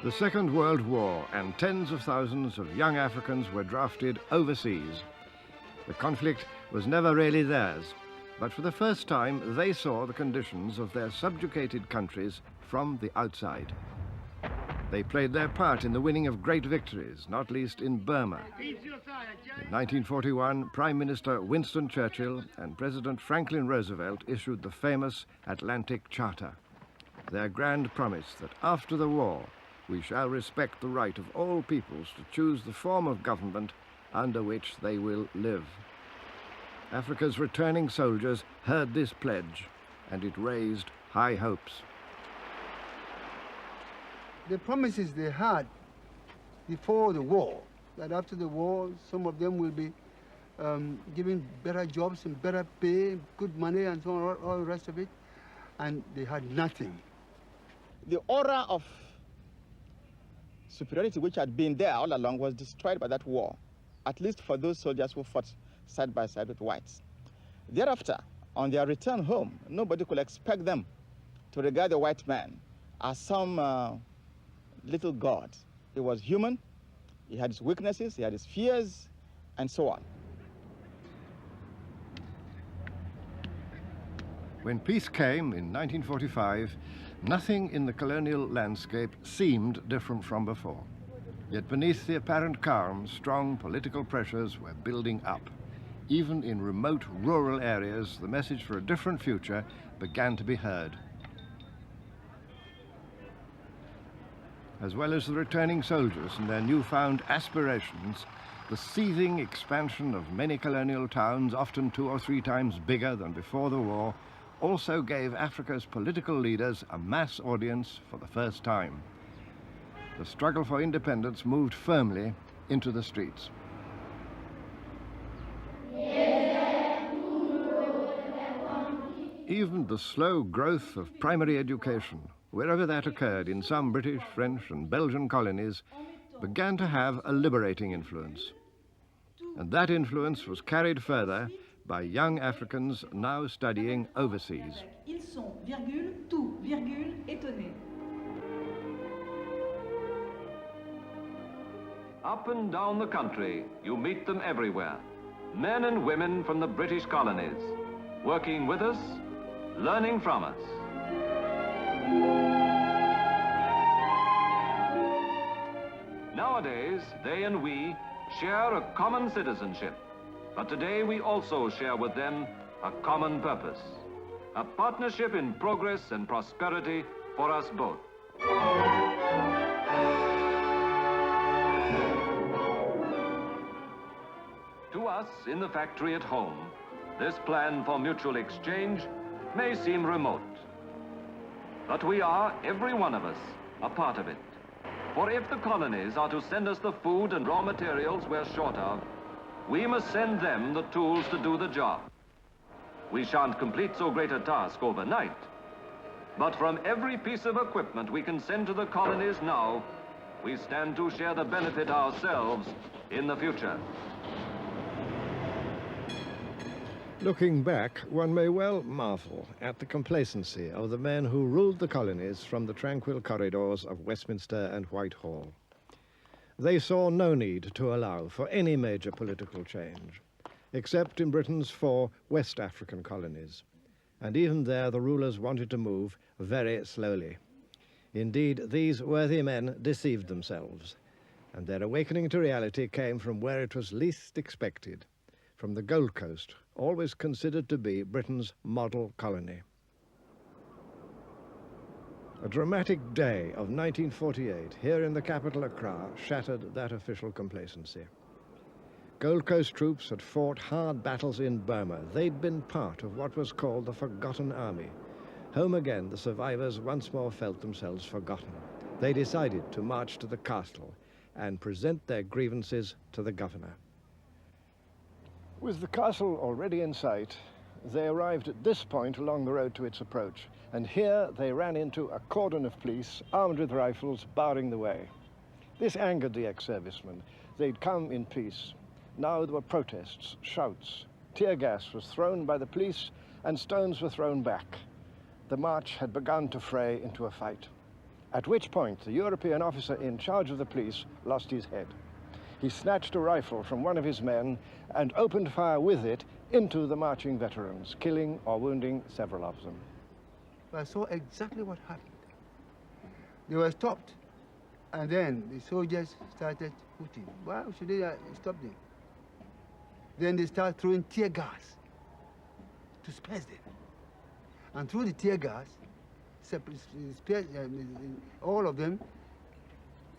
The Second World War and tens of thousands of young Africans were drafted overseas. The conflict was never really theirs, but for the first time they saw the conditions of their subjugated countries from the outside. They played their part in the winning of great victories, not least in Burma. In 1941, Prime Minister Winston Churchill and President Franklin Roosevelt issued the famous Atlantic Charter, their grand promise that after the war, we shall respect the right of all peoples to choose the form of government under which they will live. Africa's returning soldiers heard this pledge, and it raised high hopes. The promises they had before the war, that after the war, some of them will be given better jobs and better pay, good money and so on, all the rest of it, and they had nothing. The aura of superiority which had been there all along was destroyed by that war, at least for those soldiers who fought side by side with whites. Thereafter, on their return home, nobody could expect them to regard the white man as some little god. He was human, he had his weaknesses, he had his fears, and so on. When peace came in 1945, nothing in the colonial landscape seemed different from before. Yet beneath the apparent calm, strong political pressures were building up. Even in remote rural areas, the message for a different future began to be heard. As well as the returning soldiers and their newfound aspirations, the seething expansion of many colonial towns, often 2 or 3 times bigger than before the war, also gave Africa's political leaders a mass audience for the first time. The struggle for independence moved firmly into the streets. Even the slow growth of primary education, wherever that occurred in some British, French and Belgian colonies, began to have a liberating influence. And that influence was carried further by young Africans now studying overseas. Ils sont, virgule, tout, virgule, étonnés. Up and down the country, you meet them everywhere. Men and women from the British colonies, working with us, learning from us. Nowadays, they and we share a common citizenship. But today we also share with them a common purpose, a partnership in progress and prosperity for us both. To us in the factory at home, this plan for mutual exchange may seem remote. But we are, every one of us, a part of it. For if the colonies are to send us the food and raw materials we're short of, we must send them the tools to do the job. We shan't complete so great a task overnight, but from every piece of equipment we can send to the colonies now, we stand to share the benefit ourselves in the future. Looking back, one may well marvel at the complacency of the men who ruled the colonies from the tranquil corridors of Westminster and Whitehall. They saw no need to allow for any major political change, except in Britain's 4 West African colonies. And even there the rulers wanted to move very slowly. Indeed, these worthy men deceived themselves, and their awakening to reality came from where it was least expected, from the Gold Coast, always considered to be Britain's model colony. A dramatic day of 1948 here in the capital Accra shattered that official complacency. Gold Coast troops had fought hard battles in Burma. They'd been part of what was called the Forgotten Army. Home again, the survivors once more felt themselves forgotten. They decided to march to the castle and present their grievances to the governor. With the castle already in sight, they arrived at this point along the road to its approach, and here they ran into a cordon of police armed with rifles barring the way. This angered the ex-servicemen. They'd come in peace. Now there were protests, shouts. Tear gas was thrown by the police and stones were thrown back. The march had begun to fray into a fight, at which point the European officer in charge of the police lost his head. He snatched a rifle from one of his men and opened fire with it into the marching veterans, killing or wounding several of them. I saw exactly what happened. They were stopped, and then the soldiers started shooting. Why should they stop them? Then they started throwing tear gas to disperse them. And through the tear gas, all of them,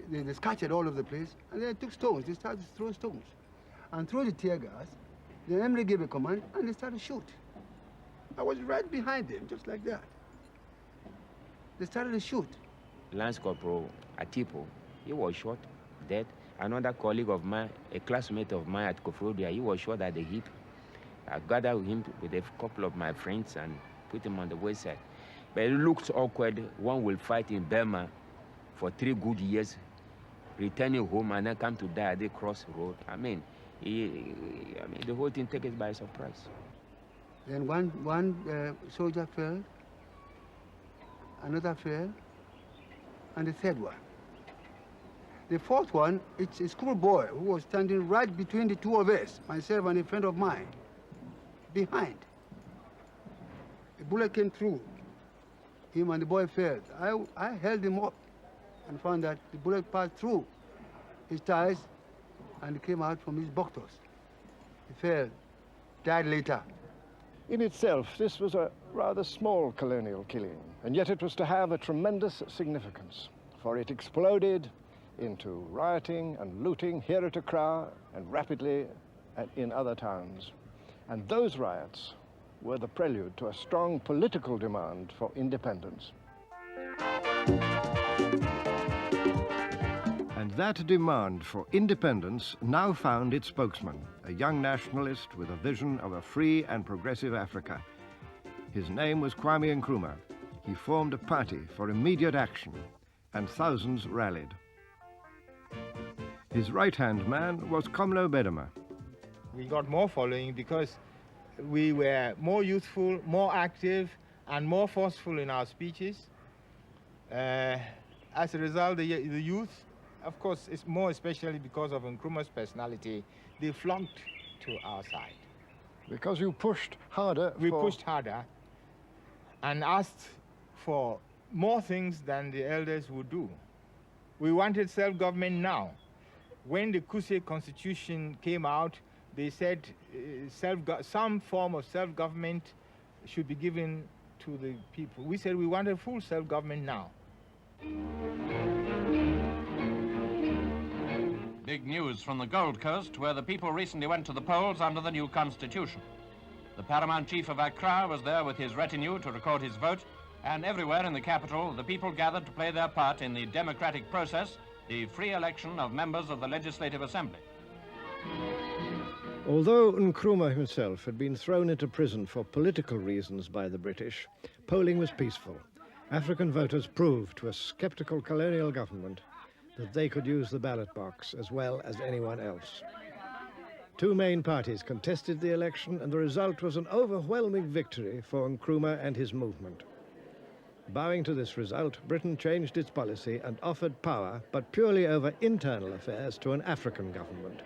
they scattered all over the place, and they took stones. They started to throw stones. And through the tear gas, the enemy gave a command, and they started to shoot. I was right behind them, just like that. They started to shoot. Lance Corporal Atipo, he was shot, dead. Another colleague of mine, a classmate of mine at Kofrodia, he was shot at the hip. I gathered him with a couple of my friends and put him on the wayside. But it looked awkward. One will fight in Burma for 3 good years, returning home and then come to die at the crossroad. I mean, the whole thing took us by surprise. Then one soldier fell, another fell, and the third one. The fourth one, it's a schoolboy who was standing right between the two of us, myself and a friend of mine, behind. A bullet came through him and the boy fell. I held him up and found that the bullet passed through his thighs and came out from his buttocks. He fell, died later. In itself, this was a rather small colonial killing, and yet it was to have a tremendous significance, for it exploded into rioting and looting here at Accra and rapidly in other towns. And those riots were the prelude to a strong political demand for independence. And that demand for independence now found its spokesman, a young nationalist with a vision of a free and progressive Africa. His name was Kwame Nkrumah. He formed a party for immediate action, and thousands rallied. His right-hand man was Komlo Bedama. We got more following because we were more youthful, more active, and more forceful in our speeches. As a result, the youth, of course, it's more especially because of Nkrumah's personality, they flocked to our side. Because you pushed harder. We pushed harder and asked for more things than the elders would do. We wanted self-government now. When the Kuse Constitution came out, they said some form of self-government should be given to the people. We said we wanted full self-government now. Big news from the Gold Coast, where the people recently went to the polls under the new constitution. The paramount chief of Accra was there with his retinue to record his vote, and everywhere in the capital, the people gathered to play their part in the democratic process, the free election of members of the Legislative Assembly. Although Nkrumah himself had been thrown into prison for political reasons by the British, polling was peaceful. African voters proved to a skeptical colonial government that they could use the ballot box as well as anyone else. 2 main parties contested the election, and the result was an overwhelming victory for Nkrumah and his movement. Bowing to this result, Britain changed its policy and offered power, but purely over internal affairs, to an African government.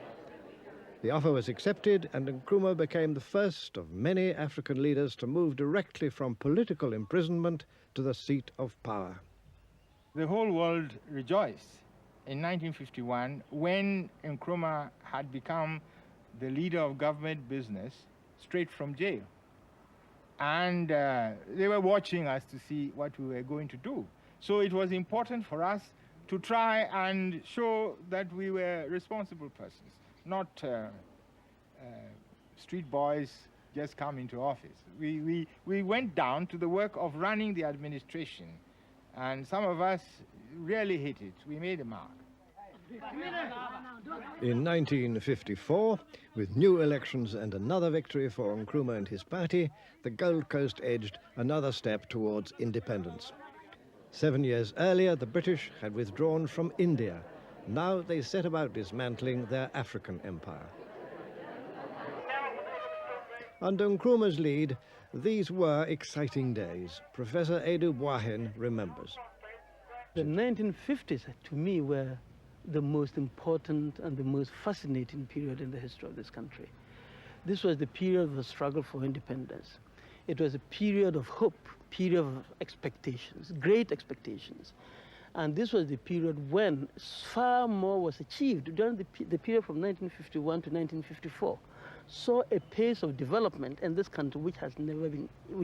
The offer was accepted, and Nkrumah became the first of many African leaders to move directly from political imprisonment to the seat of power. The whole world rejoiced in 1951 when Nkrumah had become the leader of government business straight from jail. And they were watching us to see what we were going to do. So it was important for us to try and show that we were responsible persons, not street boys just come into office. We went down to the work of running the administration, and some of us really hit it. We made a mark. In 1954, with new elections and another victory for Nkrumah and his party, the Gold Coast edged another step towards independence. 7 years earlier, the British had withdrawn from India. Now they set about dismantling their African empire. Under Nkrumah's lead, these were exciting days. Professor Edu Boahen remembers. The 1950s, to me, were the most important and the most fascinating period in the history of this country. This was the period of the struggle for independence. It was a period of hope, period of expectations, great expectations. And this was the period when far more was achieved during the period from 1951 to 1954. Saw a pace of development in this country which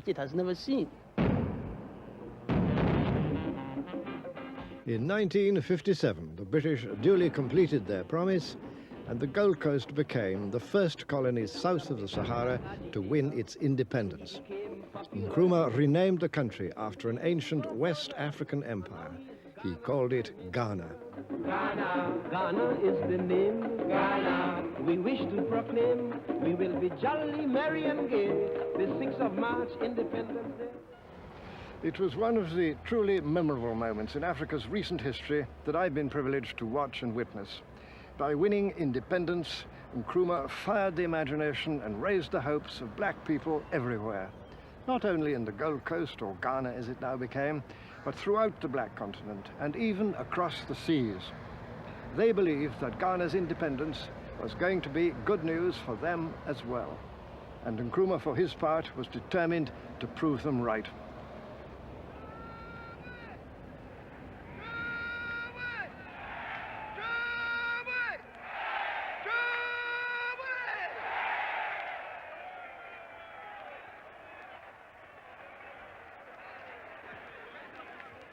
it has never seen. In 1957, the British duly completed their promise, and the Gold Coast became the first colony south of the Sahara to win its independence. Nkrumah renamed the country after an ancient West African empire. He called it Ghana. Ghana, Ghana is the name, Ghana. We wish to proclaim, we will be jolly, merry and gay, the 6th of March, Independence Day. It was one of the truly memorable moments in Africa's recent history that I've been privileged to watch and witness. By winning independence, Nkrumah fired the imagination and raised the hopes of black people everywhere. Not only in the Gold Coast, or Ghana as it now became, but throughout the black continent and even across the seas. They believed that Ghana's independence was going to be good news for them as well. And Nkrumah, for his part, was determined to prove them right.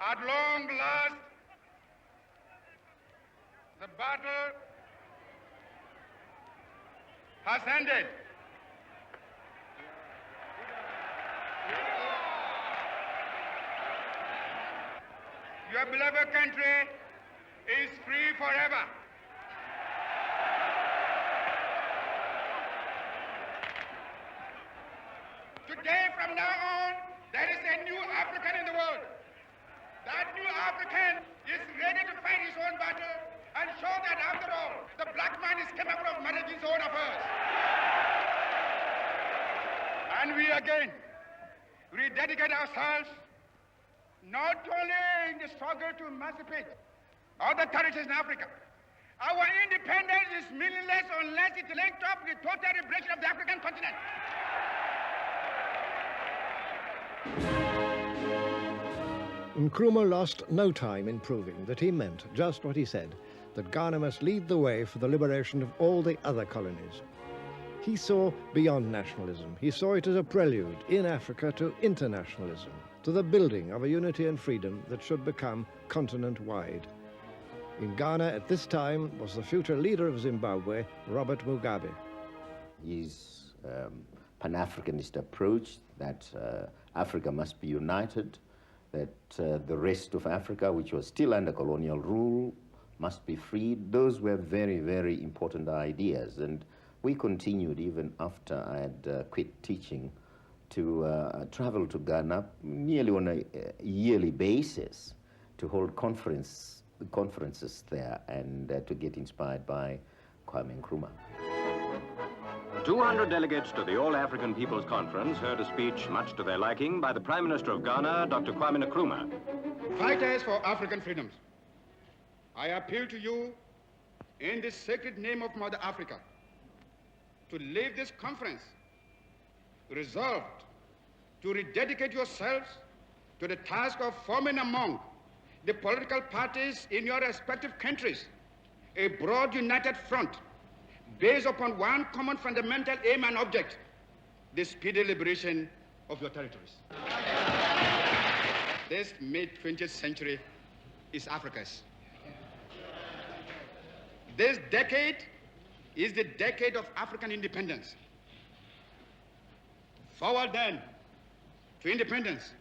At long last, the battle has ended. Your beloved country is free forever. Today, from now on, there is a new African in the world. That new African is ready to fight his own battle and show that, after all, the black man is capable of managing his own affairs. And we again rededicate ourselves not only in the struggle to emancipate other territories in Africa. Our independence is meaningless unless it's linked up with total liberation of the African continent. Nkrumah lost no time in proving that he meant just what he said, that Ghana must lead the way for the liberation of all the other colonies. He saw beyond nationalism. He saw it as a prelude in Africa to internationalism, to the building of a unity and freedom that should become continent-wide. In Ghana at this time was the future leader of Zimbabwe, Robert Mugabe. His Pan-Africanist approach that Africa must be united, that the rest of Africa, which was still under colonial rule, must be freed. Those were very, very important ideas. And we continued even after I had quit teaching to travel to Ghana nearly on a yearly basis to hold conferences there and to get inspired by Kwame Nkrumah. 200 delegates to the All-African People's Conference heard a speech much to their liking by the Prime Minister of Ghana, Dr. Kwame Nkrumah. Fighters for African freedoms, I appeal to you in the sacred name of Mother Africa to leave this conference resolved to rededicate yourselves to the task of forming among the political parties in your respective countries a broad united front based upon one common fundamental aim and object, the speedy liberation of your territories. This mid-20th century is Africa's. This decade is the decade of African independence. Forward then to independence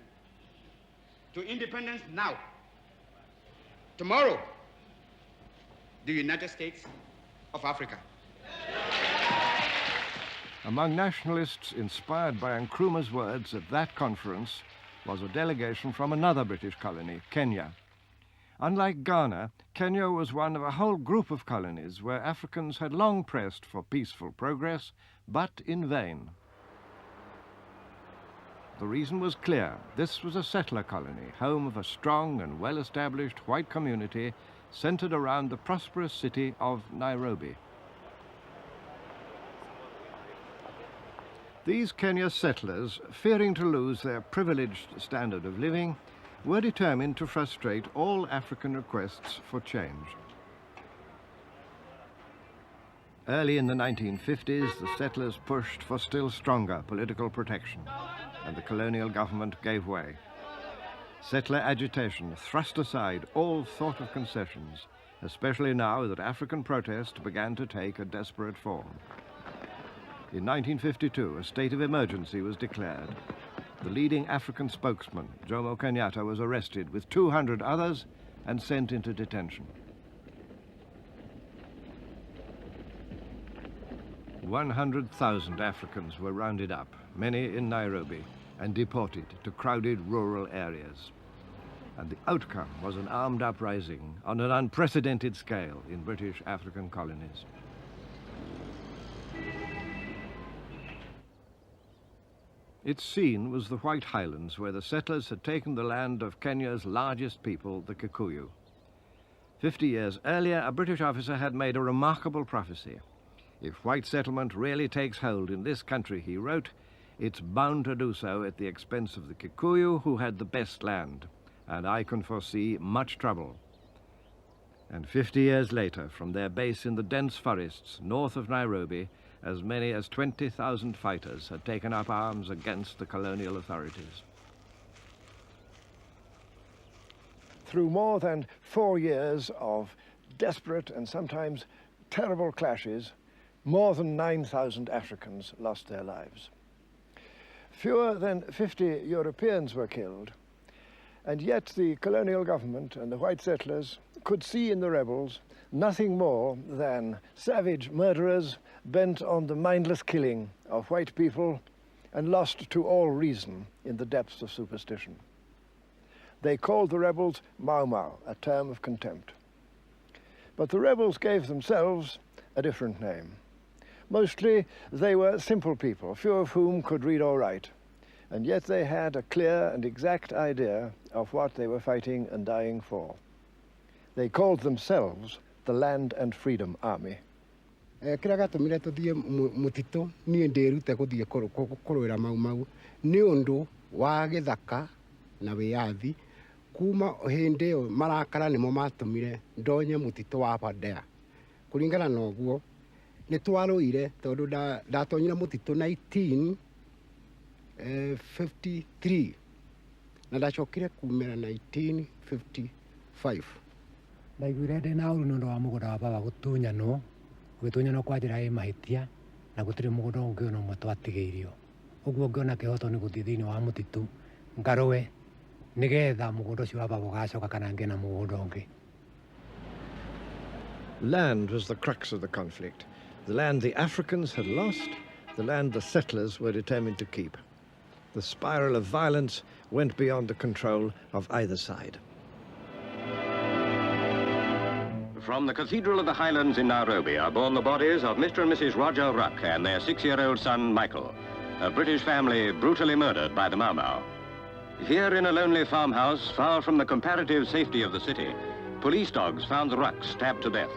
now. Tomorrow, the United States of Africa. Among nationalists inspired by Nkrumah's words at that conference was a delegation from another British colony, Kenya. Unlike Ghana, Kenya was one of a whole group of colonies where Africans had long pressed for peaceful progress, but in vain. The reason was clear. This was a settler colony, home of a strong and well-established white community centered around the prosperous city of Nairobi. These Kenya settlers, fearing to lose their privileged standard of living, were determined to frustrate all African requests for change. Early in the 1950s, the settlers pushed for still stronger political protection, and the colonial government gave way. Settler agitation thrust aside all thought of concessions, especially now that African protest began to take a desperate form. In 1952, a state of emergency was declared. The leading African spokesman, Jomo Kenyatta, was arrested with 200 others and sent into detention. 100,000 Africans were rounded up, many in Nairobi, and deported to crowded rural areas. And the outcome was an armed uprising on an unprecedented scale in British African colonies. Its scene was the White Highlands, where the settlers had taken the land of Kenya's largest people, the Kikuyu. 50 years earlier, a British officer had made a remarkable prophecy. If white settlement really takes hold in this country, he wrote, it's bound to do so at the expense of the Kikuyu, who had the best land, and I can foresee much trouble. And 50 years later, from their base in the dense forests north of Nairobi, as many as 20,000 fighters had taken up arms against the colonial authorities. Through more than 4 years of desperate and sometimes terrible clashes, more than 9,000 Africans lost their lives. Fewer than 50 Europeans were killed, and yet the colonial government and the white settlers could see in the rebels nothing more than savage murderers bent on the mindless killing of white people and lost to all reason in the depths of superstition. They called the rebels Mau Mau, a term of contempt. But the rebels gave themselves a different name. Mostly they were simple people, few of whom could read or write, and yet they had a clear and exact idea of what they were fighting and dying for. They called themselves the Land and Freedom Army. Kĩrĩa gĩatũmire tũthiĩ mũtitũ niĩ ndĩrute gũthiĩ kũrũĩra Mau Mau nĩ ũndũ wa gĩthaka na wĩyathi. Kuma hĩndĩ ĩyo marakara nĩmo matũmire ndonye mũtitũ wa Aberdare. Kũringana na ũguo nĩ twarũire tondũ ndatonyire mũtitũ 1953 na ndacokire kumĩra 1955. Ndaiguire ndĩ na ũru nĩ ũndũ wa mũgũnda wa baba gũtunyanwo gũgĩtunyanwo kwa njĩra ya mahĩtia na gũtirĩ mũgũnda ũngĩ ona ũmwe twatigĩirio. Ũguo ngĩona kĩhoto nĩ gũthiĩ thĩinĩ wa mũtitũ ngarũe nĩgetha mũgũnda ũcio wa baba ũgacoka kana ngĩe na mũgũnda ũngĩ. Land was the crux of the conflict. The land the Africans had lost, the land the settlers were determined to keep. The spiral of violence went beyond the control of either side. From the Cathedral of the Highlands in Nairobi are borne the bodies of Mr. and Mrs. Roger Ruck and their 6-year-old son, Michael, a British family brutally murdered by the Mau Mau. Here in a lonely farmhouse, far from the comparative safety of the city, police dogs found the Rucks stabbed to death.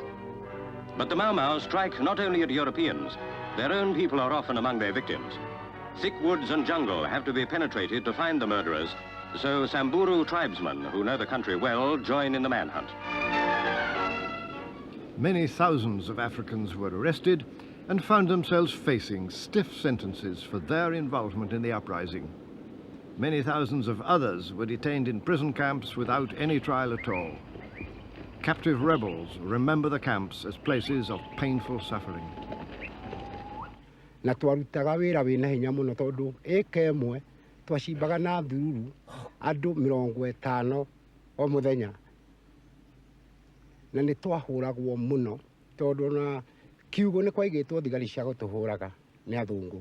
But the Mau Mau strike not only at Europeans, their own people are often among their victims. Thick woods and jungle have to be penetrated to find the murderers, so Samburu tribesmen who know the country well join in the manhunt. Many thousands of Africans were arrested and found themselves facing stiff sentences for their involvement in the uprising. Many thousands of others were detained in prison camps without any trial at all. Captive rebels remember the camps as places of painful suffering. Na twarutaga wĩra wĩna hinya mũno tondũ ĩka ĩmwe twacimbaga na thururu andũ 50 o mũthenya. na nĩ twahũragwo mũno tondũ na kiugo nĩ kwaigĩtwo thigari cia gũtũhũraga nĩ athũngũ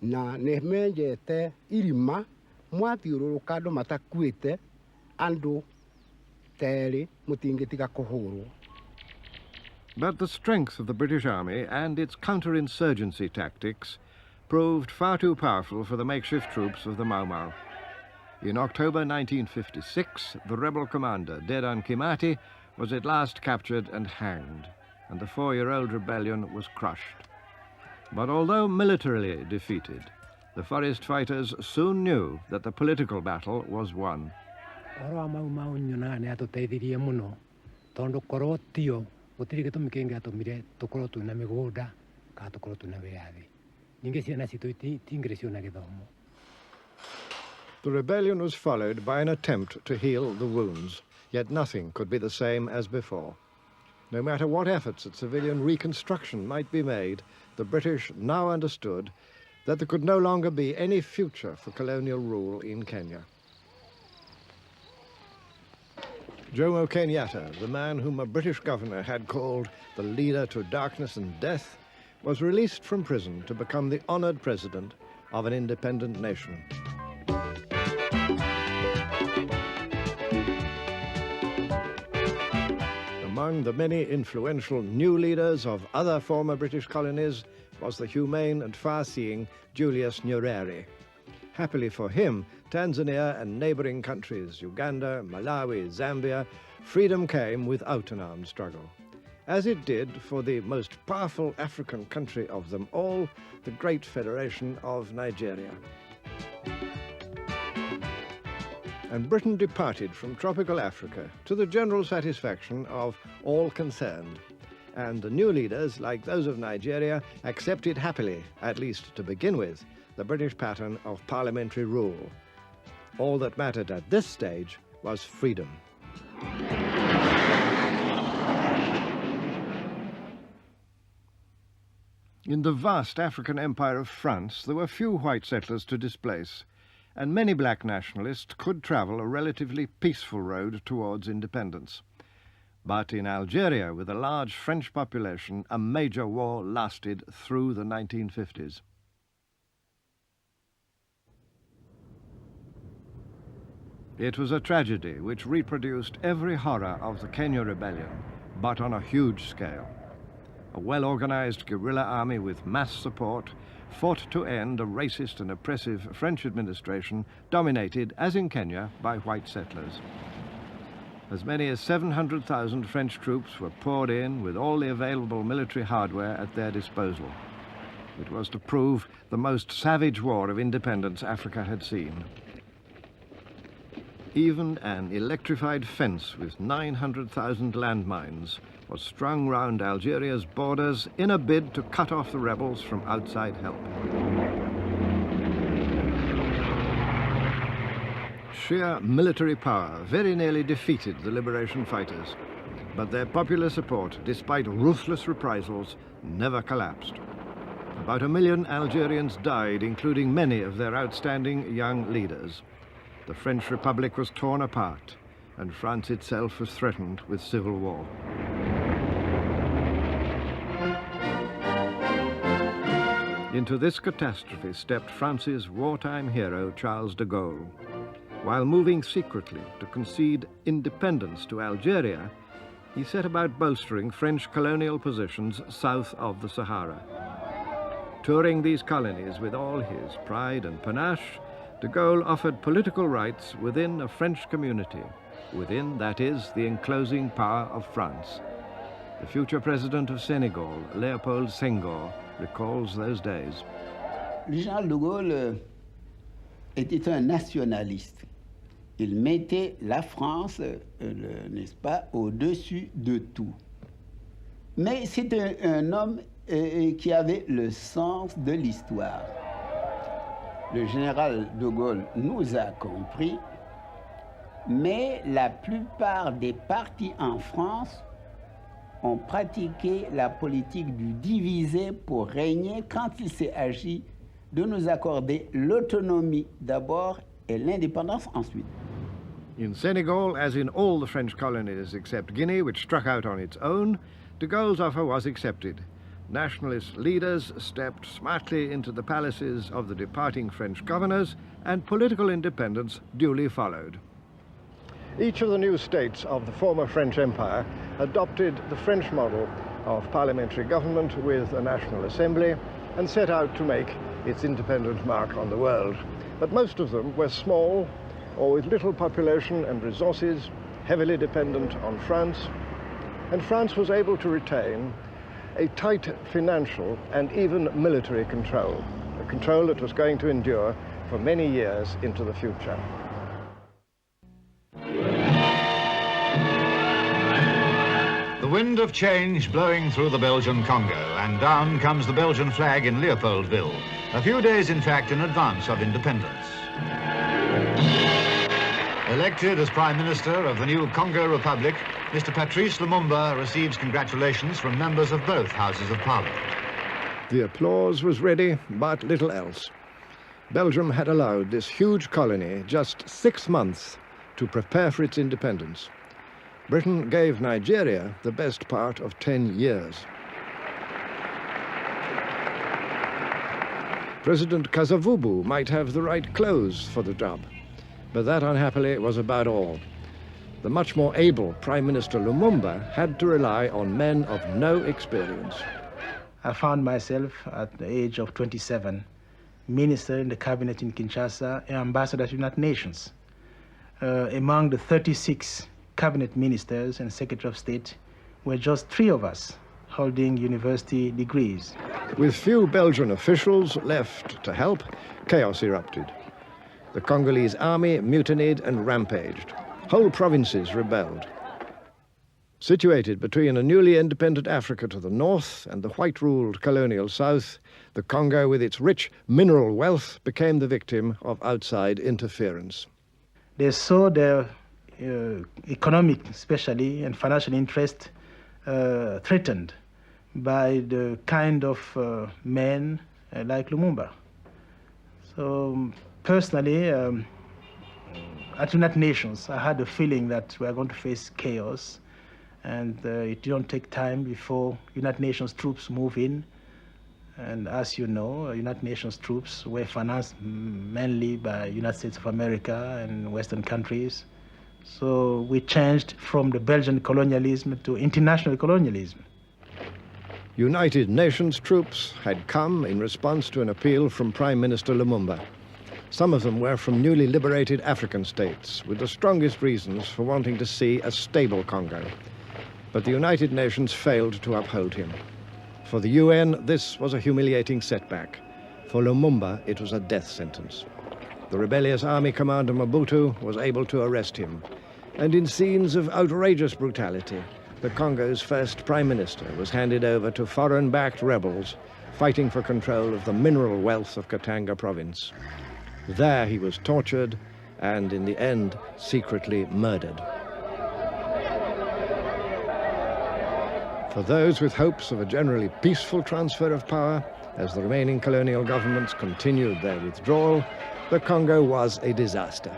na nĩ menjete irima mwathiũrũrũka andũ matakuĩte andũ terĩ mũtingĩtiga kũhũrwo. But the strength of the British Army and its counterinsurgency tactics proved far too powerful for the makeshift troops of the Mau Mau. In October 1956, the rebel commander, Dedan Kimati, was at last captured and hanged, and the 4-year-old rebellion was crushed. But although militarily defeated, the forest fighters soon knew that the political battle was won. Gutiri gitumi kingi atumire tukorwo twina migunda ka tukorwo twina wiathi ninge ciana citu tingire ciona githomo. The rebellion was followed by an attempt to heal the wounds, yet nothing could be the same as before. No matter what efforts at civilian reconstruction might be made, the British now understood that there could no longer be any future for colonial rule in Kenya. Jomo Kenyatta, the man whom a British governor had called the leader to darkness and death, was released from prison to become the honored president of an independent nation. Among the many influential new leaders of other former British colonies was the humane and far-seeing Julius Nyerere. Happily for him, Tanzania and neighboring countries, Uganda, Malawi, Zambia, freedom came without an armed struggle, as it did for the most powerful African country of them all, the Great Federation of Nigeria. And Britain departed from tropical Africa to the general satisfaction of all concerned. And the new leaders, like those of Nigeria, accepted happily, at least to begin with, the British pattern of parliamentary rule. All that mattered at this stage was freedom. In the vast African empire of France, there were few white settlers to displace, and many black nationalists could travel a relatively peaceful road towards independence. But in Algeria, with a large French population, a major war lasted through the 1950s. It was a tragedy which reproduced every horror of the Kenya rebellion, but on a huge scale. A well-organized guerrilla army with mass support fought to end a racist and oppressive French administration dominated, as in Kenya, by white settlers. As many as 700,000 French troops were poured in with all the available military hardware at their disposal. It was to prove the most savage war of independence Africa had seen. Even an electrified fence with 900,000 landmines was strung round Algeria's borders in a bid to cut off the rebels from outside help. Sheer military power very nearly defeated the liberation fighters, but their popular support, despite ruthless reprisals, never collapsed. About 1 million Algerians died, including many of their outstanding young leaders. The French Republic was torn apart, and France itself was threatened with civil war. Into this catastrophe stepped France's wartime hero, Charles de Gaulle. While moving secretly to concede independence to Algeria, he set about bolstering French colonial positions south of the Sahara. Touring these colonies with all his pride and panache, de Gaulle offered political rights within a French community, within, that is, the enclosing power of France. The future president of Senegal, Léopold Senghor, recalls those days. Le général de Gaulle était un nationaliste. Il mettait la France, n'est-ce pas, au-dessus de tout. Mais c'était un homme qui avait le sens de l'histoire. Le général de Gaulle nous a compris, mais la plupart des partis en France ont pratiqué la politique du diviser pour régner quand il s'est agi de nous accorder l'autonomie d'abord et l'indépendance ensuite. In Senegal, as in all the French colonies except Guinea, which struck out on its own, de Gaulle's offer was accepted. Nationalist leaders stepped smartly into the palaces of the departing French governors, and political independence duly followed. Each of the new states of the former French Empire adopted the French model of parliamentary government with a national assembly and set out to make its independent mark on the world. But most of them were small or with little population and resources, heavily dependent on France, and France was able to retain a tight financial and even military control, a control that was going to endure for many years into the future. The wind of change blowing through the Belgian Congo, and down comes the Belgian flag in Leopoldville, a few days, in fact, in advance of independence. Elected as Prime Minister of the new Congo Republic, Mr. Patrice Lumumba receives congratulations from members of both Houses of Parliament. The applause was ready, but little else. Belgium had allowed this huge colony just 6 months to prepare for its independence. Britain gave Nigeria the best part of 10 years. President Kasavubu might have the right clothes for the job, but that unhappily was about all. The much more able Prime Minister Lumumba had to rely on men of no experience. I found myself at the age of 27, minister in the cabinet in Kinshasa and ambassador to the United Nations. Among the 36 cabinet ministers and secretary of state were just 3 of us holding university degrees. With few Belgian officials left to help, chaos erupted. The Congolese army mutinied and rampaged. Whole provinces rebelled. Situated between a newly independent Africa to the north and the white-ruled colonial south, the Congo, with its rich mineral wealth, became the victim of outside interference. They saw their economic, especially, and financial interest threatened by the kind of men like Lumumba. So personally, at United Nations, I had the feeling that we are going to face chaos, and it didn't take time before United Nations troops move in. And as you know, United Nations troops were financed mainly by United States of America and Western countries. So we changed from the Belgian colonialism to international colonialism. United Nations troops had come in response to an appeal from Prime Minister Lumumba. Some of them were from newly liberated African states, with the strongest reasons for wanting to see a stable Congo. But the United Nations failed to uphold him. For the UN, this was a humiliating setback. For Lumumba, it was a death sentence. The rebellious army commander Mobutu was able to arrest him. And in scenes of outrageous brutality, the Congo's first prime minister was handed over to foreign-backed rebels fighting for control of the mineral wealth of Katanga province. There he was tortured and, in the end, secretly murdered. For those with hopes of a generally peaceful transfer of power, as the remaining colonial governments continued their withdrawal, the Congo was a disaster.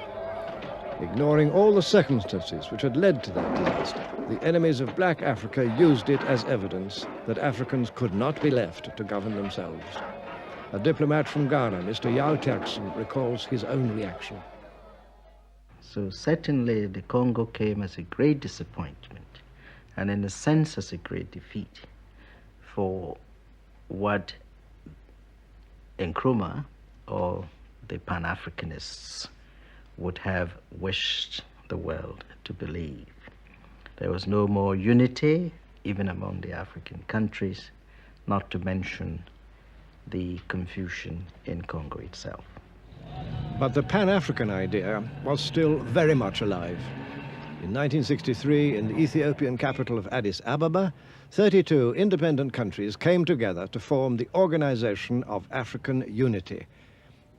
Ignoring all the circumstances which had led to that disaster, the enemies of black Africa used it as evidence that Africans could not be left to govern themselves. A diplomat from Ghana, Mr. Yao Terkson, recalls his own reaction. So certainly the Congo came as a great disappointment, and in a sense as a great defeat for what Nkrumah or the Pan-Africanists would have wished the world to believe. There was no more unity, even among the African countries, not to mention the confusion in Congo itself. But the Pan-African idea was still very much alive. In 1963, in the Ethiopian capital of Addis Ababa, 32 independent countries came together to form the Organization of African Unity.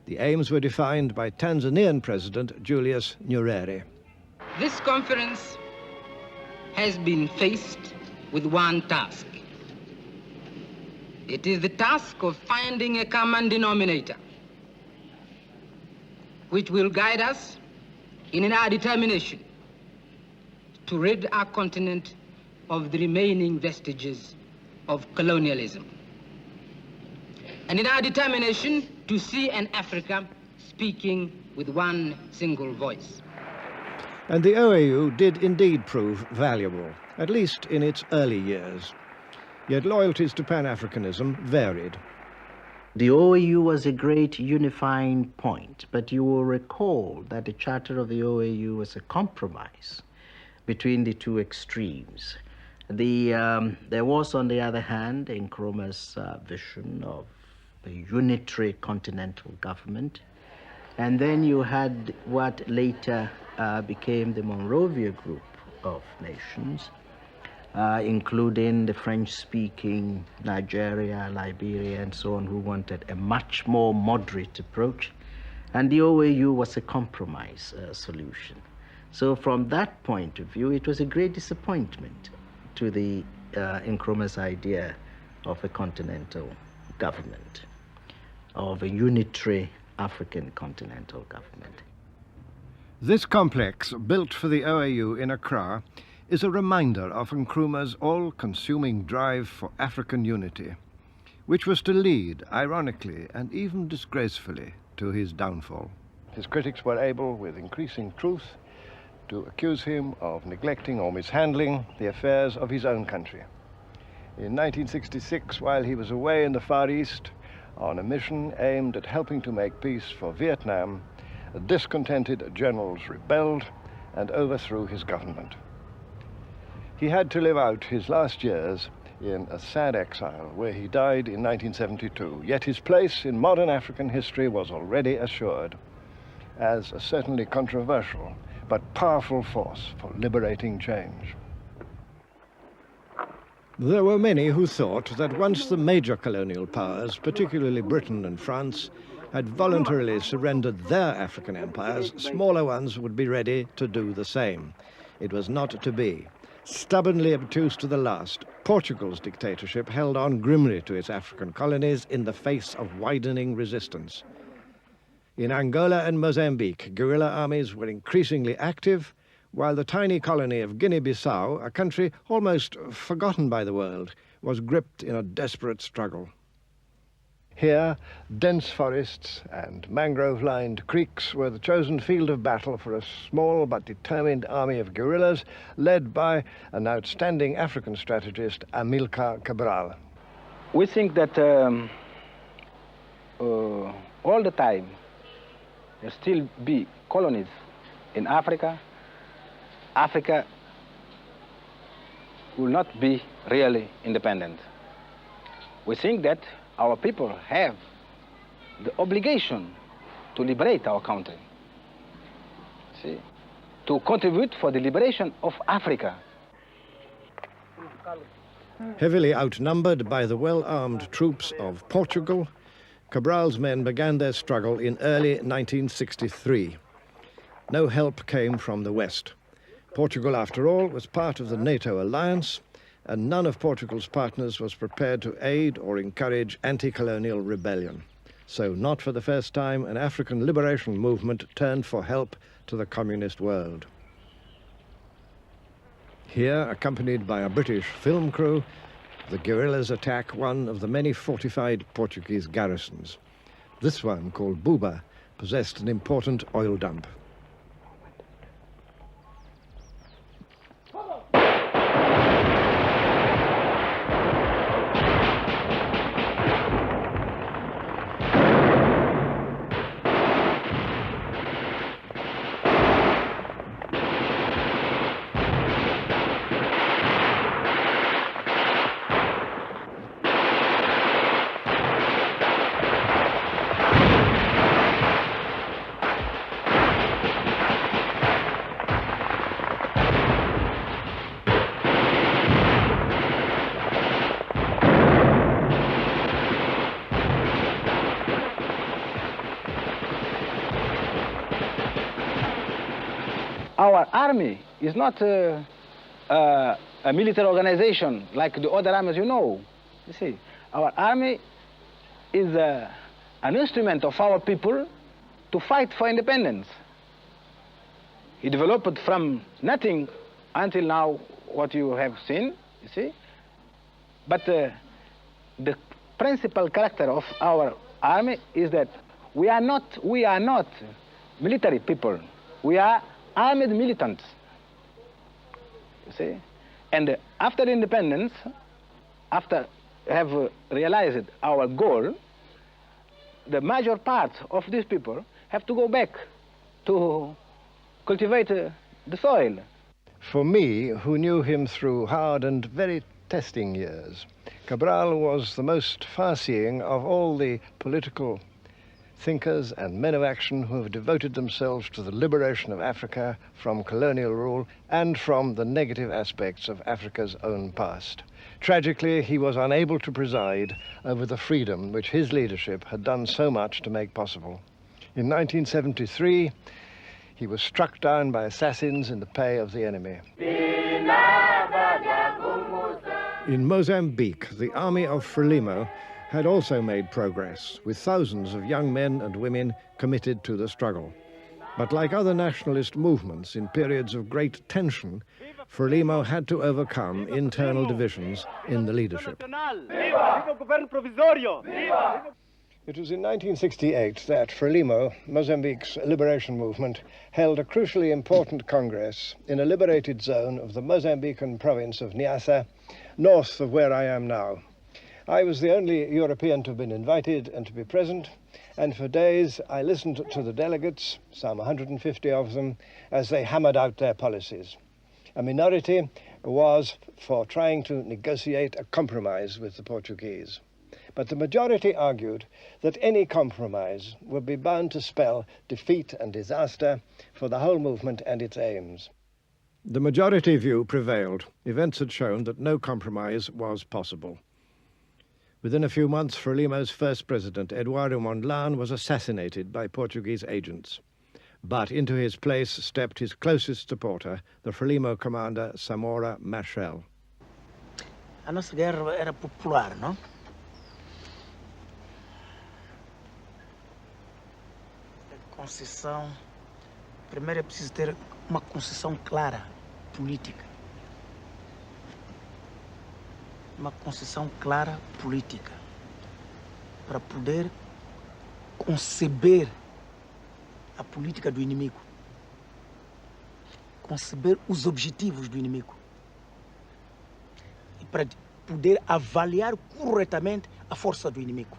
The aims were defined by Tanzanian President Julius Nyerere. This conference has been faced with one task. It is the task of finding a common denominator which will guide us in our determination to rid our continent of the remaining vestiges of colonialism, and in our determination to see an Africa speaking with one single voice. And the OAU did indeed prove valuable, at least in its early years. Yet loyalties to Pan-Africanism varied. The OAU was a great unifying point, but you will recall that the charter of the OAU was a compromise between the two extremes. There was, on the other hand, Nkrumah's vision of a unitary continental government, and then you had what later became the Monrovia Group of Nations, including the French-speaking Nigeria, Liberia, and so on, who wanted a much more moderate approach. And the OAU was a compromise solution. So from that point of view, it was a great disappointment to the Nkrumah's idea of a continental government, of a unitary African continental government. This complex, built for the OAU in Accra, is a reminder of Nkrumah's all-consuming drive for African unity, which was to lead, ironically and even disgracefully, to his downfall. His critics were able, with increasing truth, to accuse him of neglecting or mishandling the affairs of his own country. In 1966, while he was away in the Far East on a mission aimed at helping to make peace for Vietnam, discontented generals rebelled and overthrew his government. He had to live out his last years in a sad exile, where he died in 1972. Yet his place in modern African history was already assured as a certainly controversial but powerful force for liberating change. There were many who thought that once the major colonial powers, particularly Britain and France, had voluntarily surrendered their African empires, smaller ones would be ready to do the same. It was not to be. Stubbornly obtuse to the last, Portugal's dictatorship held on grimly to its African colonies in the face of widening resistance. In Angola and Mozambique, guerrilla armies were increasingly active, while the tiny colony of Guinea-Bissau, a country almost forgotten by the world, was gripped in a desperate struggle. Here, dense forests and mangrove-lined creeks were the chosen field of battle for a small but determined army of guerrillas led by an outstanding African strategist, Amilcar Cabral. We think that all the time there still be colonies in Africa. Africa will not be really independent. We think that our people have the obligation to liberate our country, see, to contribute for the liberation of Africa. Heavily outnumbered by the well-armed troops of Portugal, Cabral's men began their struggle in early 1963. No help came from the West. Portugal, after all, was part of the NATO alliance, and none of Portugal's partners was prepared to aid or encourage anti-colonial rebellion. So, not for the first time, an African liberation movement turned for help to the communist world. Here, accompanied by a British film crew, the guerrillas attack one of the many fortified Portuguese garrisons. This one, called Buba, possessed an important oil dump. Our army is not a military organization like the other armies you know. You see, our army is an instrument of our people to fight for independence. He developed from nothing until now what you have seen, you see. But the principal character of our army is that we are not military people. We are armed militants, you see. And after independence, after have realized our goal, the major part of these people have to go back to cultivate the soil. For me, who knew him through hard and very testing years, Cabral was the most far-seeing of all the political thinkers and men of action who have devoted themselves to the liberation of Africa from colonial rule and from the negative aspects of Africa's own past. Tragically, he was unable to preside over the freedom which his leadership had done so much to make possible. In 1973, he was struck down by assassins in the pay of the enemy. In Mozambique, the army of Frelimo had also made progress, with thousands of young men and women committed to the struggle. But like other nationalist movements in periods of great tension, Frelimo had to overcome internal divisions in the leadership. It was in 1968 that Frelimo, Mozambique's liberation movement, held a crucially important congress in a liberated zone of the Mozambican province of Niassa, north of where I am now. I was the only European to have been invited and to be present, and for days I listened to the delegates, some 150 of them, as they hammered out their policies. A minority was for trying to negotiate a compromise with the Portuguese. But the majority argued that any compromise would be bound to spell defeat and disaster for the whole movement and its aims. The majority view prevailed. Events had shown that no compromise was possible. Within a few months, Frelimo's first president, Eduardo Mondlane, was assassinated by Portuguese agents. But into his place stepped his closest supporter, the Frelimo commander, Samora Machel. A nossa guerra era popular, não? Concessão. Primeiro é preciso ter uma concessão clara, política. Uma concessão clara, política. Para poder conceber a política do inimigo. Conceber os objetivos do inimigo. E para poder avaliar corretamente a força do inimigo.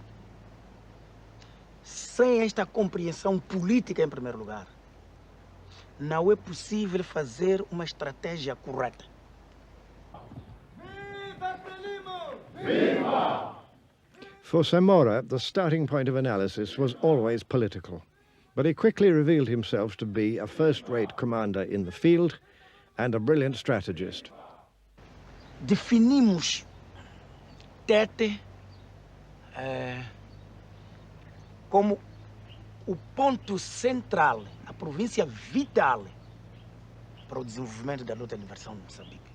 Sem esta compreensão política, em primeiro lugar, não é possível fazer uma estratégia correta. For Samora, the starting point of analysis was always political, but he quickly revealed himself to be a first-rate commander in the field and a brilliant strategist. Definimos Tete como o ponto central, a província vital para o desenvolvimento da luta de libertação de Moçambique.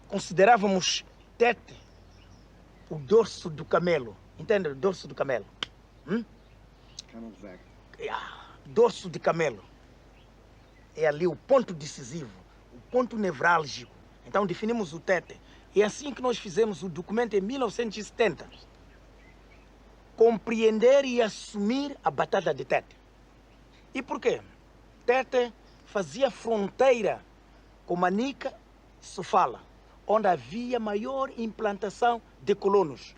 Considerávamos Tete o dorso do camelo, entende? O dorso do camelo. Camel's back. Dorso de camelo. É ali o ponto decisivo, o ponto nevrálgico. Então definimos o Tete. E é assim que nós fizemos o documento em 1970. Compreender e assumir a Batalha de Tete. E por quê? Tete fazia fronteira com Manica e Sofala, onde havia maior implantação de colonos.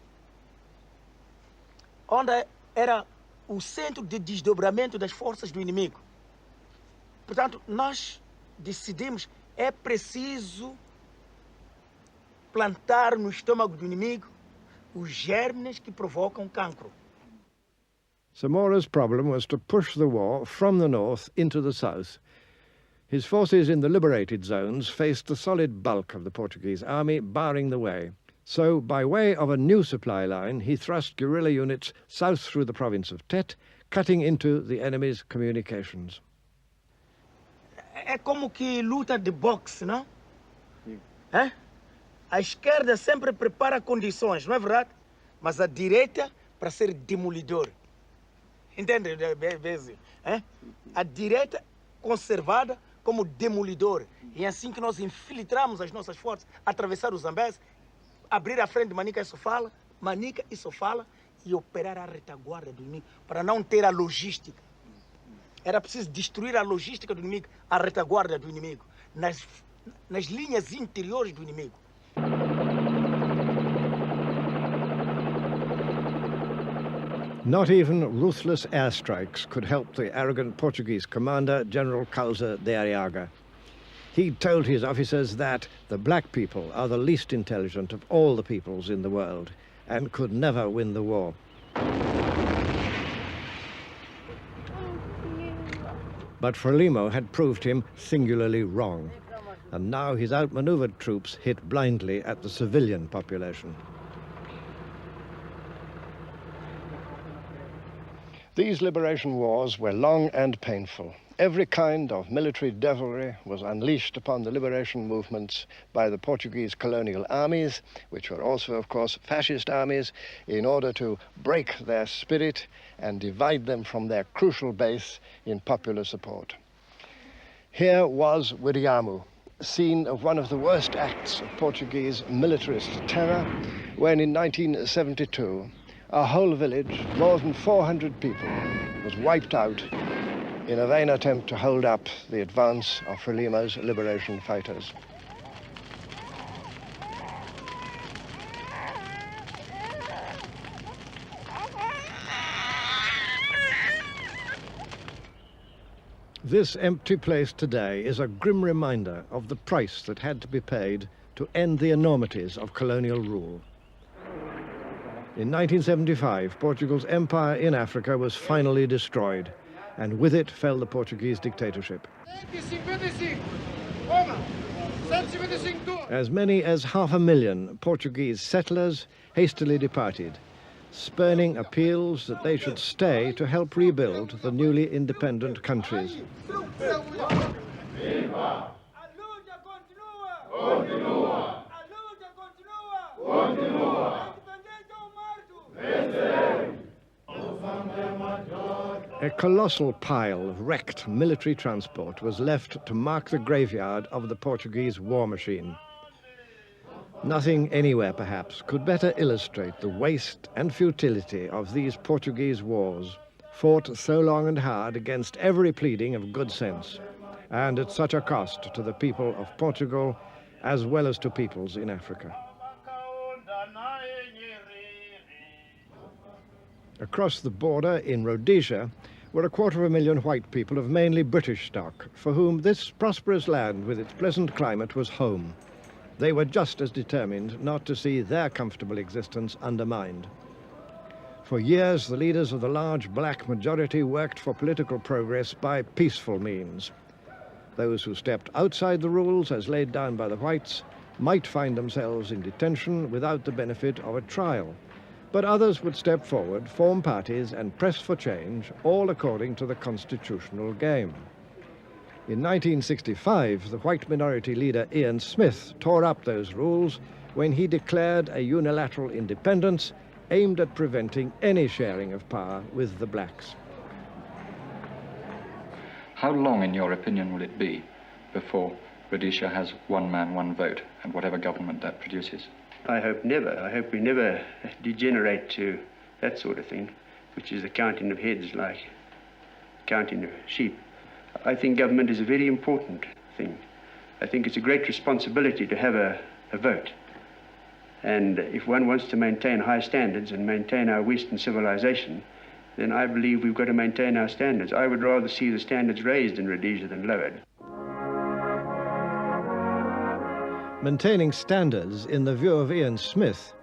Onde era o centro de desdobramento das forças do inimigo. Portanto, nós decidimos, é preciso plantar no estômago do inimigo os germes que provocam cancro. Samora's problem was to push the war from the north into the south. His forces in the liberated zones faced the solid bulk of the Portuguese army, barring the way. So, by way of a new supply line, he thrust guerrilla units south through the province of Tete, cutting into the enemy's communications. É como que luta de boxe, não? É? A esquerda sempre prepara condições, não é verdade? Mas a direita para ser demolidor. Entende, Basil? A direita conservada como demolidor. E é assim que nós infiltramos as nossas forças, atravessar o Zambeze, abrir a frente de Manica e Sofala e operar a retaguarda do inimigo, para não ter a logística. Era preciso destruir a logística do inimigo, a retaguarda do inimigo, nas linhas interiores do inimigo. Not even ruthless airstrikes could help the arrogant Portuguese commander, General Causa de Arriaga. He told his officers that the black people are the least intelligent of all the peoples in the world and could never win the war. But Frelimo had proved him singularly wrong, and now his outmaneuvered troops hit blindly at the civilian population. These liberation wars were long and painful. Every kind of military devilry was unleashed upon the liberation movements by the Portuguese colonial armies, which were also, of course, fascist armies, in order to break their spirit and divide them from their crucial base in popular support. Here was Wiriamu, scene of one of the worst acts of Portuguese militarist terror, when in 1972, a whole village, more than 400 people, was wiped out in a vain attempt to hold up the advance of Frelimo's liberation fighters. This empty place today is a grim reminder of the price that had to be paid to end the enormities of colonial rule. In 1975, Portugal's empire in Africa was finally destroyed, and with it fell the Portuguese dictatorship. As many as 500,000 Portuguese settlers hastily departed, spurning appeals that they should stay to help rebuild the newly independent countries. A colossal pile of wrecked military transport was left to mark the graveyard of the Portuguese war machine. Nothing anywhere, perhaps, could better illustrate the waste and futility of these Portuguese wars, fought so long and hard against every pleading of good sense, and at such a cost to the people of Portugal as well as to peoples in Africa. Across the border in Rhodesia were 250,000 white people of mainly British stock, for whom this prosperous land with its pleasant climate was home. They were just as determined not to see their comfortable existence undermined. For years, the leaders of the large black majority worked for political progress by peaceful means. Those who stepped outside the rules as laid down by the whites might find themselves in detention without the benefit of a trial. But others would step forward, form parties, and press for change, all according to the constitutional game. In 1965, the white minority leader Ian Smith tore up those rules when he declared a unilateral independence aimed at preventing any sharing of power with the blacks. How long, in your opinion, will it be before Rhodesia has one man, one vote, and whatever government that produces? I hope never. I hope we never degenerate to that sort of thing, which is the counting of heads like counting of sheep. I think government is a very important thing. I think it's a great responsibility to have a vote. And if one wants to maintain high standards and maintain our Western civilization, then I believe we've got to maintain our standards. I would rather see the standards raised in Rhodesia than lowered. Maintaining standards, in the view of Ian Smith,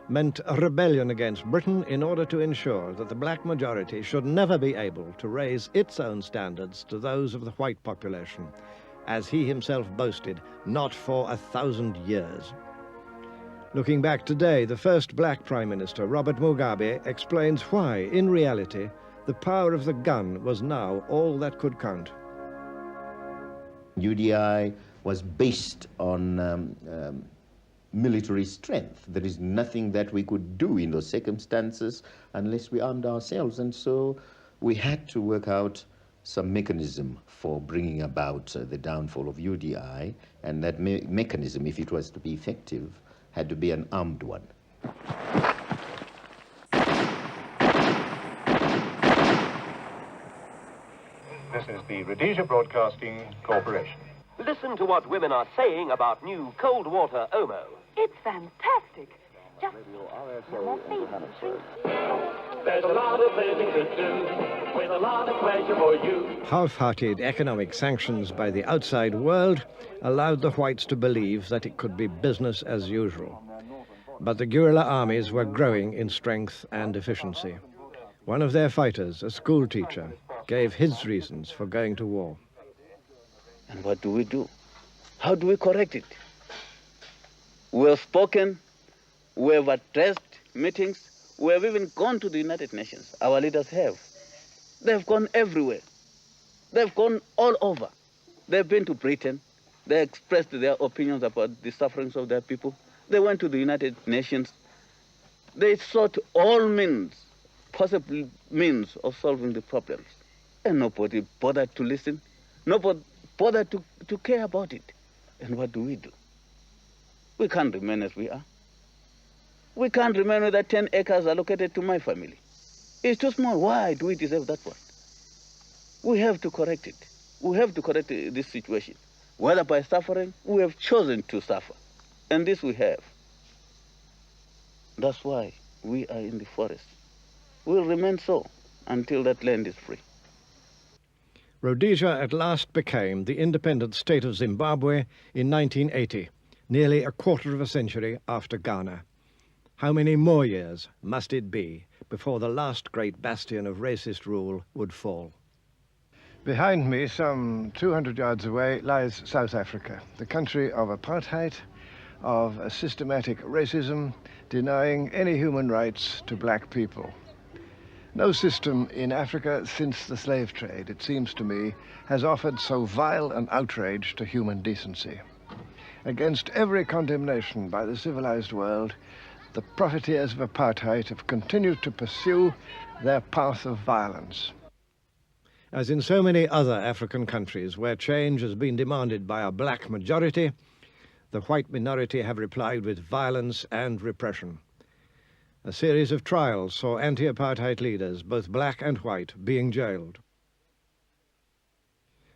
meant a rebellion against Britain in order to ensure that the black majority should never be able to raise its own standards to those of the white population, as he himself boasted, not for 1,000 years. Looking back today, the first black Prime Minister, Robert Mugabe, explains why, in reality, the power of the gun was now all that could count. UDI was based on military strength. There is nothing that we could do in those circumstances unless we armed ourselves. And so we had to work out some mechanism for bringing about the downfall of UDI, and that mechanism, if it was to be effective, had to be an armed one. This is the Rhodesia Broadcasting Corporation. Listen to what women are saying about new cold water Omo. It's fantastic. Just There's a lot of living to do, with a lot of pleasure for you. Half-hearted economic sanctions by the outside world allowed the whites to believe that it could be business as usual. But the guerrilla armies were growing in strength and efficiency. One of their fighters, a school teacher, gave his reasons for going to war. And what do we do? How do we correct it? We have spoken, we have addressed meetings, we have even gone to the United Nations. Our leaders have. They've gone everywhere. They've gone all over. They've been to Britain. They expressed their opinions about the sufferings of their people. They went to the United Nations. They sought all means, possible means of solving the problems. And nobody bothered to listen. Nobody bothered to care about it. And what do? We can't remain as we are. We can't remain with that 10 acres allocated to my family. It's too small. Why do we deserve that one? We have to correct it. We have to correct this situation. Whether by suffering, we have chosen to suffer. And this we have. That's why we are in the forest. We'll remain so until that land is free. Rhodesia at last became the independent state of Zimbabwe in 1980, nearly a quarter of a century after Ghana. How many more years must it be before the last great bastion of racist rule would fall? Behind me, some 200 yards away, lies South Africa, the country of apartheid, of a systematic racism, denying any human rights to black people. No system in Africa since the slave trade, it seems to me, has offered so vile an outrage to human decency. Against every condemnation by the civilized world, the profiteers of apartheid have continued to pursue their path of violence. As in so many other African countries where change has been demanded by a black majority, the white minority have replied with violence and repression. A series of trials saw anti-apartheid leaders, both black and white, being jailed.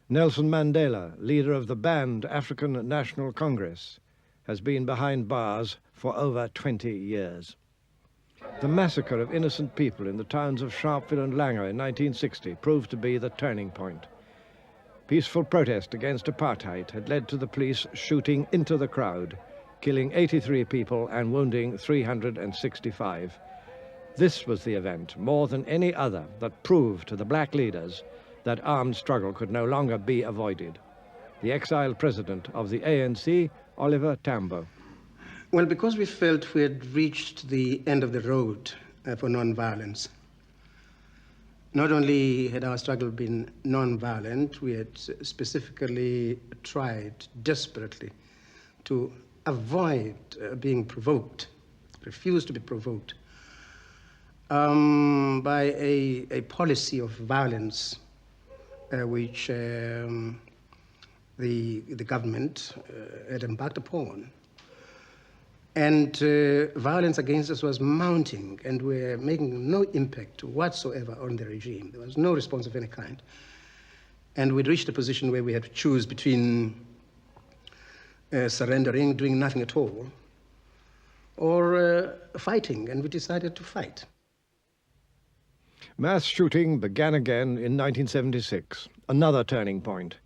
Nelson Mandela, leader of the banned African National Congress, has been behind bars for over 20 years. The massacre of innocent people in the towns of Sharpeville and Langer in 1960 proved to be the turning point. Peaceful protest against apartheid had led to the police shooting into the crowd, killing 83 people and wounding 365. This was the event, more than any other, that proved to the black leaders that armed struggle could no longer be avoided. The exiled president of the ANC, Oliver Tambo. Well, because we felt we had reached the end of the road for non-violence. Not only had our struggle been non-violent, we had specifically tried desperately to avoid being provoked, refuse to be provoked by a policy of violence which the government had embarked upon. And violence against us was mounting, and we're making no impact whatsoever on the regime. There was no response of any kind. And we'd reached a position where we had to choose between surrendering, doing nothing at all, or fighting, and we decided to fight. Mass shooting began again in 1976, another turning point,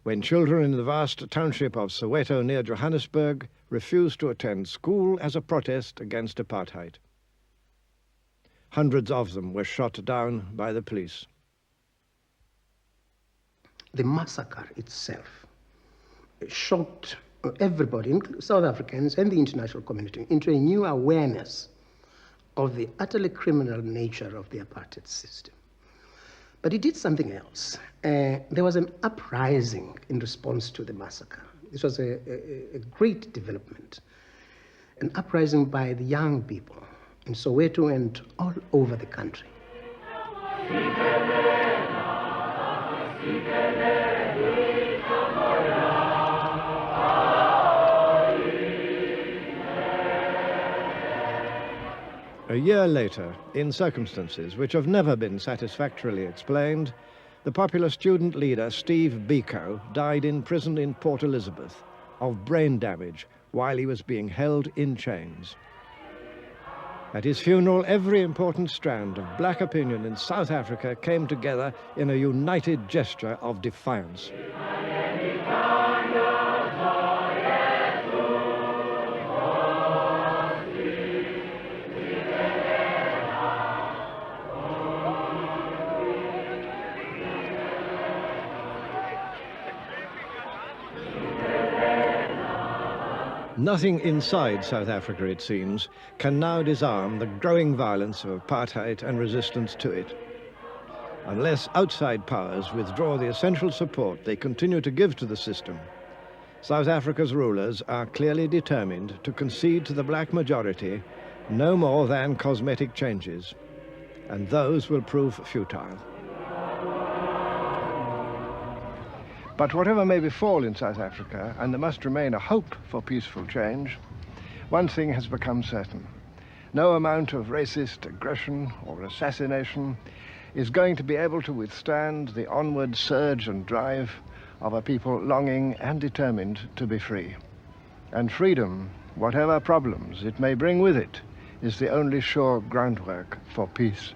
when children in the vast township of Soweto near Johannesburg refused to attend school as a protest against apartheid. Hundreds of them were shot down by the police. The massacre itself shocked everybody, including South Africans and the international community, into a new awareness of the utterly criminal nature of the apartheid system. But it did something else. There was an uprising in response to the massacre. This was a great development, an uprising by the young people in Soweto and all over the country. A year later, in circumstances which have never been satisfactorily explained, the popular student leader Steve Biko died in prison in Port Elizabeth of brain damage while he was being held in chains. At his funeral, every important strand of black opinion in South Africa came together in a united gesture of defiance. Nothing inside South Africa, it seems, can now disarm the growing violence of apartheid and resistance to it. Unless outside powers withdraw the essential support they continue to give to the system, South Africa's rulers are clearly determined to concede to the black majority no more than cosmetic changes, and those will prove futile. But whatever may befall in South Africa, and there must remain a hope for peaceful change, one thing has become certain. No amount of racist aggression or assassination is going to be able to withstand the onward surge and drive of a people longing and determined to be free. And freedom, whatever problems it may bring with it, is the only sure groundwork for peace.